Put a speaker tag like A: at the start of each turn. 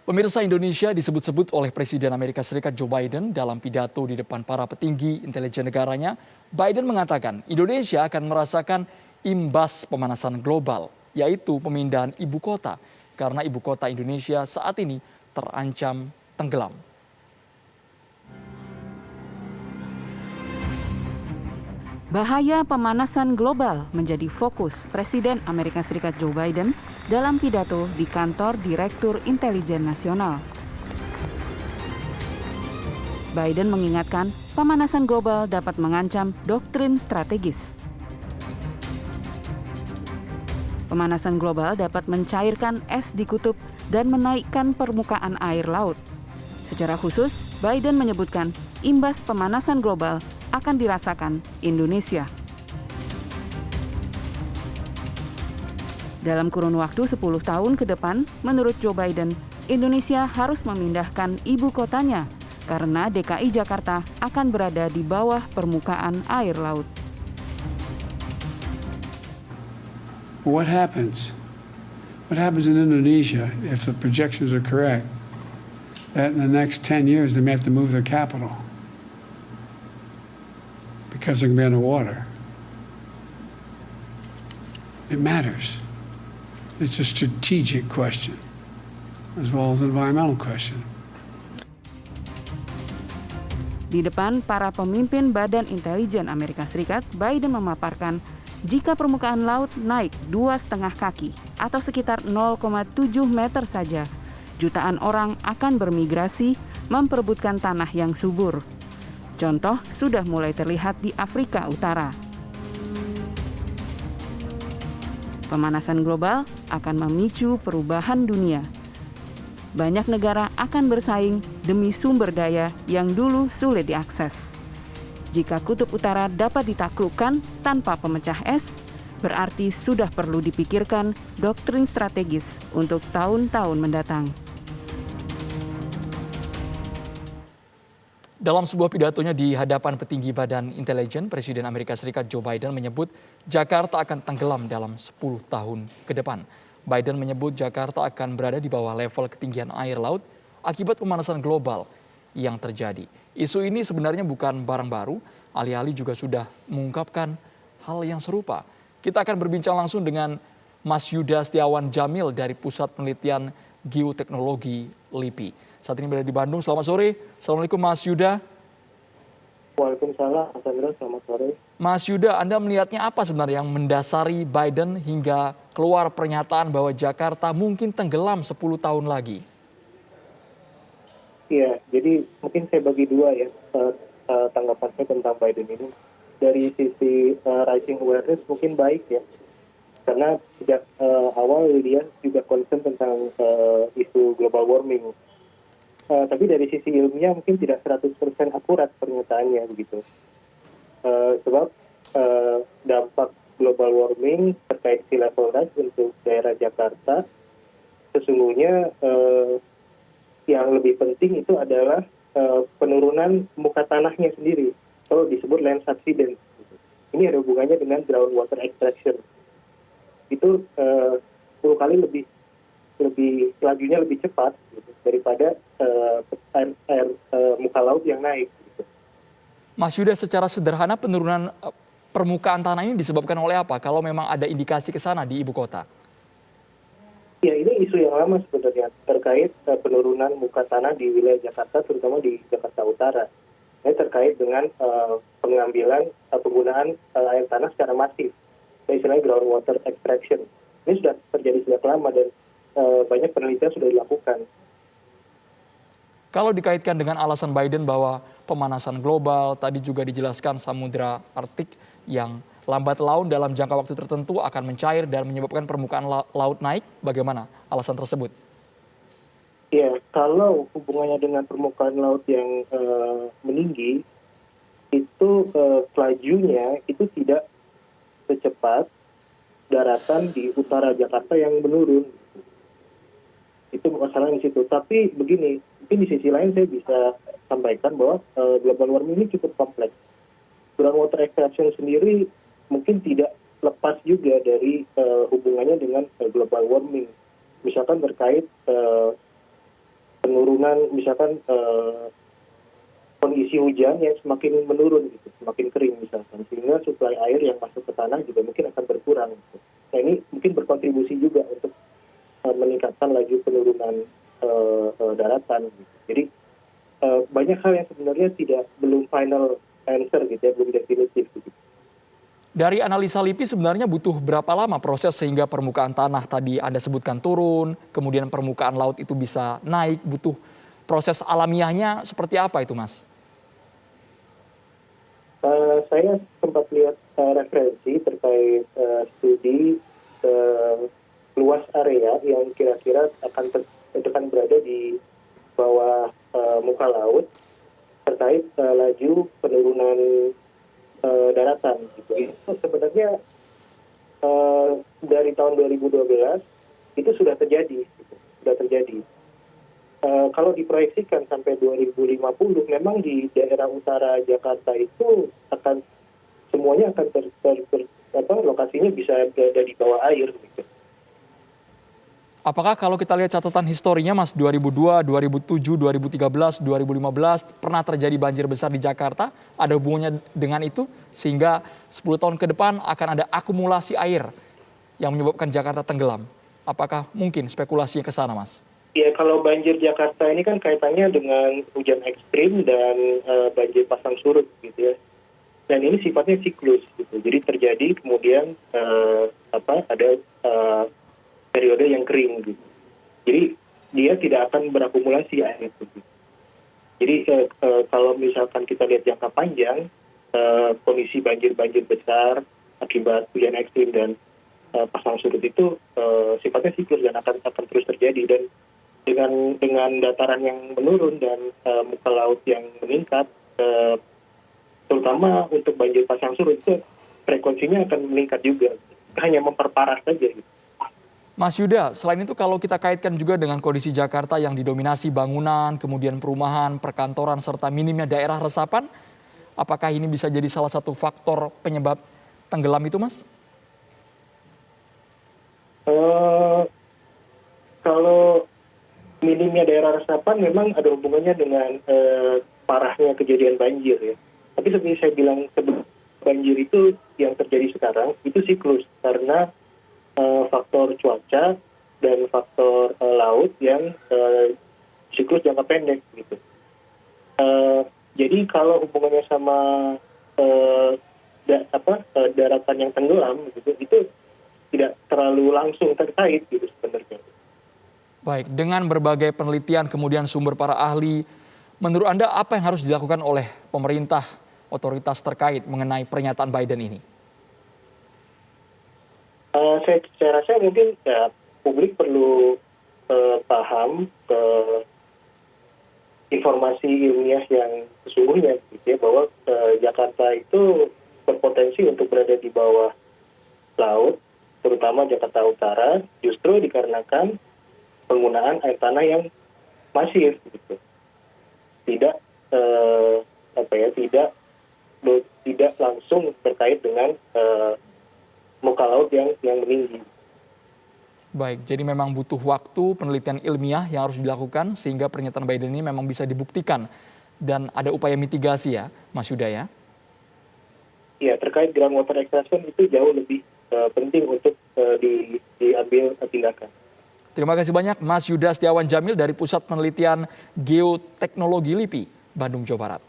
A: Pemirsa, Indonesia disebut-sebut oleh Presiden Amerika Serikat Joe Biden dalam pidato di depan para petinggi intelijen negaranya. Biden mengatakan Indonesia akan merasakan imbas pemanasan global, yaitu pemindahan ibu kota, karena ibu kota Indonesia saat ini terancam tenggelam.
B: Bahaya pemanasan global menjadi fokus Presiden Amerika Serikat Joe Biden dalam pidato di kantor Direktur Intelijen Nasional. Biden mengingatkan pemanasan global dapat mengancam doktrin strategis. Pemanasan global dapat mencairkan es di kutub dan menaikkan permukaan air laut. Secara khusus, Biden menyebutkan imbas pemanasan global akan dirasakan Indonesia. Dalam kurun waktu 10 tahun ke depan, menurut Joe Biden, Indonesia harus memindahkan ibu kotanya karena DKI Jakarta akan berada di bawah permukaan air laut.
C: What happens? What happens in Indonesia if the projections are correct? That in the next 10 years they may have to move their capital because they're going to be underwater. It matters. It's a strategic question as well as an environmental question.
B: Di depan para pemimpin Badan Intelijen Amerika Serikat, Biden memaparkan jika permukaan laut naik 2,5 kaki atau sekitar 0,7 meter saja, jutaan orang akan bermigrasi memperebutkan tanah yang subur. Contoh sudah mulai terlihat di Afrika Utara. Pemanasan global akan memicu perubahan dunia. Banyak negara akan bersaing demi sumber daya yang dulu sulit diakses. Jika kutub utara dapat ditaklukkan tanpa pemecah es, berarti sudah perlu dipikirkan doktrin strategis untuk tahun-tahun mendatang.
A: Dalam sebuah pidatonya di hadapan petinggi Badan Intelijen, Presiden Amerika Serikat Joe Biden menyebut Jakarta akan tenggelam dalam 10 tahun ke depan. Biden menyebut Jakarta akan berada di bawah level ketinggian air laut akibat pemanasan global yang terjadi. Isu ini sebenarnya bukan barang baru, alih-alih juga sudah mengungkapkan hal yang serupa. Kita akan berbincang langsung dengan Mas Yuda Setiawan Jamil dari Pusat Penelitian Geoteknologi LIPI. Saat ini berada di Bandung. Selamat sore. Assalamualaikum Mas Yuda.
D: Waalaikumsalam, Mas Andra. Selamat sore.
A: Mas Yuda, Anda melihatnya apa sebenarnya yang mendasari Biden hingga keluar pernyataan bahwa Jakarta mungkin tenggelam 10 tahun lagi?
D: Iya, jadi mungkin saya bagi dua ya tanggapan saya tentang Biden ini. Dari sisi rising awareness mungkin baik ya. Karena sejak awal dia juga concern tentang isu global warming. Tapi dari sisi ilmiah mungkin tidak 100% akurat pernyataannya begitu. Sebab dampak global warming terkait sea level rise untuk daerah Jakarta sesungguhnya yang lebih penting itu adalah penurunan muka tanahnya sendiri atau disebut land subsidence. Ini ada hubungannya dengan groundwater extraction. Itu 10 kali lebih lajunya lebih cepat gitu, daripada air muka laut yang naik. Gitu.
A: Mas Yuda, secara sederhana penurunan permukaan tanah ini disebabkan oleh apa? Kalau memang ada indikasi ke sana di ibu kota?
D: Ya, ini isu yang lama sebenarnya terkait penurunan muka tanah di wilayah Jakarta, terutama di Jakarta Utara. Ini terkait dengan penggunaan air tanah secara masif, istilahnya groundwater extraction. Ini sudah terjadi sejak lama dan banyak penelitian sudah dilakukan.
A: Kalau dikaitkan dengan alasan Biden bahwa pemanasan global, tadi juga dijelaskan Samudra Arktik yang lambat laun dalam jangka waktu tertentu akan mencair dan menyebabkan permukaan laut naik, bagaimana alasan tersebut?
D: Ya, kalau hubungannya dengan permukaan laut yang meninggi, itu lajunya itu tidak secepat daratan di utara Jakarta yang menurun. Itu masalah di situ. Tapi begini, mungkin di sisi lain saya bisa sampaikan bahwa global warming ini cukup kompleks. Groundwater extraction sendiri mungkin tidak lepas juga dari hubungannya dengan global warming. Misalkan terkait dengan misalkan kondisi hujan yang semakin menurun, gitu, semakin kering misalkan, sehingga suplai air yang masuk ke tanah juga mungkin akan berkurang. Gitu. Nah ini mungkin berkontribusi juga untuk meningkatkan laju penurunan daratan. Gitu. Jadi banyak hal yang sebenarnya belum final answer gitu ya, belum definitif. Gitu.
A: Dari analisa LIPI sebenarnya butuh berapa lama proses sehingga permukaan tanah tadi Anda sebutkan turun, kemudian permukaan laut itu bisa naik, butuh proses alamiahnya seperti apa itu, Mas?
D: Saya sempat lihat referensi terkait studi luas area yang kira-kira akan berada di bawah muka laut terkait laju penurunan daratan. Gitu. Itu sebenarnya dari tahun 2012 itu sudah terjadi. Gitu. Sudah terjadi. Kalau diproyeksikan sampai 2050, memang di daerah utara Jakarta itu semuanya akan lokasinya bisa berada di bawah air. Gitu.
A: Apakah kalau kita lihat catatan historinya, Mas, 2002, 2007, 2013, 2015 pernah terjadi banjir besar di Jakarta? Ada hubungannya dengan itu sehingga 10 tahun ke depan akan ada akumulasi air yang menyebabkan Jakarta tenggelam? Apakah mungkin spekulasinya ke sana, Mas?
D: Ya, kalau banjir Jakarta ini kan kaitannya dengan hujan ekstrim dan banjir pasang surut gitu ya. Dan ini sifatnya siklus gitu. Jadi terjadi kemudian ada periode yang kering gitu. Jadi dia tidak akan berakumulasi air itu. Jadi kalau misalkan kita lihat jangka panjang, kondisi banjir-banjir besar akibat hujan ekstrim dan pasang surut itu sifatnya siklus dan akan terus terjadi. Dan dengan dataran yang menurun dan muka laut yang meningkat, terutama untuk banjir pasang surut itu frekuensinya akan meningkat juga, hanya memperparah saja. Gitu.
A: Mas Yuda, selain itu kalau kita kaitkan juga dengan kondisi Jakarta yang didominasi bangunan, kemudian perumahan, perkantoran, serta minimnya daerah resapan, apakah ini bisa jadi salah satu faktor penyebab tenggelam itu, Mas?
D: Kalau minimnya daerah resapan memang ada hubungannya dengan parahnya kejadian banjir ya. Tapi seperti saya bilang sebelum banjir itu yang terjadi sekarang itu siklus karena faktor cuaca dan faktor laut yang siklus jangka pendek gitu. Jadi kalau hubungannya sama daratan yang tenggelam gitu, itu tidak terlalu langsung terkait gitu sebenarnya.
A: Baik, dengan berbagai penelitian kemudian sumber para ahli, menurut Anda apa yang harus dilakukan oleh pemerintah, otoritas terkait mengenai pernyataan Biden ini?
D: Saya rasa mungkin ya, publik perlu paham informasi ilmiah yang sesungguhnya, gitu ya, bahwa Jakarta itu berpotensi untuk berada di bawah laut, terutama Jakarta Utara, justru dikarenakan penggunaan air tanah yang masif, gitu. Tidak langsung terkait dengan muka laut yang meninggi.
A: Baik, jadi memang butuh waktu penelitian ilmiah yang harus dilakukan sehingga pernyataan Biden ini memang bisa dibuktikan dan ada upaya mitigasi ya, Mas Yuda ya?
D: Ya, terkait groundwater extraction itu jauh lebih penting untuk diambil tindakan.
A: Terima kasih banyak Mas Yuda Setiawan Jamil dari Pusat Penelitian Geoteknologi LIPI, Bandung, Jawa Barat.